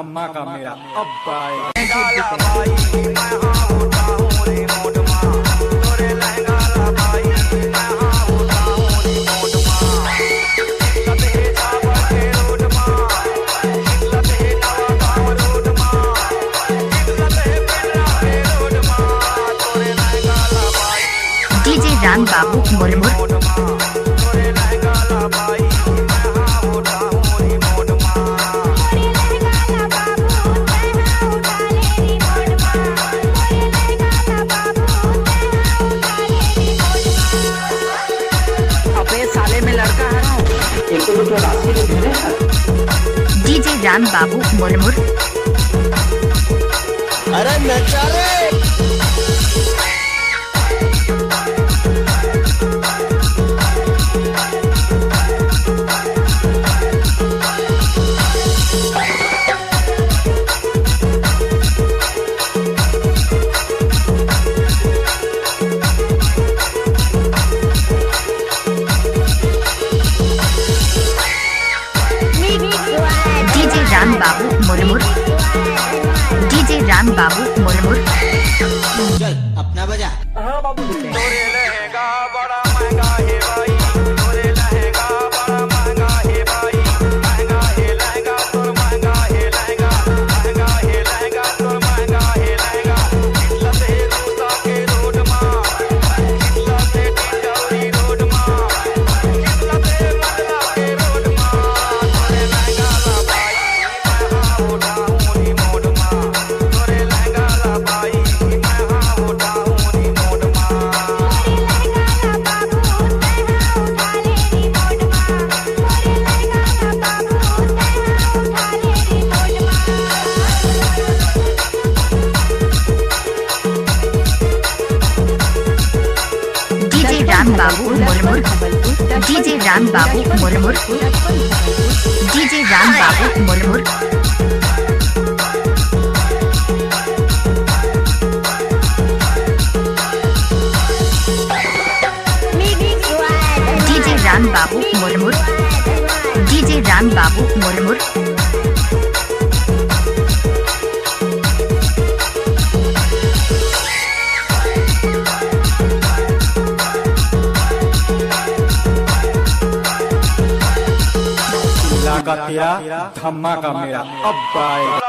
धमाका मेरा अब आएगा। डीजे राम बाबू मुरमुर। साले में लड़का है डीजे राम बाबू मुरमुर। अरे नचा रे। डीजे राम बाबू मुरमुर। डीजे राम बाबू मुरमुर। चल अपना बजा। हाँ बाबू तोरे लहंगा बड़ा महंगा है भाई, तोरे लहंगा बड़ा महंगा है भाई, महंगा है लहंगा तोर महंगा है लहंगा, महंगा है लहंगा तोर महंगा है लहंगा। कितला से दूसा के रोड मां, कितला से टिंडौरी रोड मां, कितला से बदला के रोड मां। तोरे लहंगा ला भाई मैं हाँ उठा हूँ नी मोड मां, तोरे लहंगा ला भाई मैं हाँ उठा हूँ नी मोड मां। डीजे राम बाबू मुरमुर। डीजे राम बाबू मुरमुर। डीजे राम बाबू मुरमुर। डीजे राम बाबू मुरमुर। डीजे राम बाबू मुरमुर। लगा तेरा धमाका मेरा अब आएगा।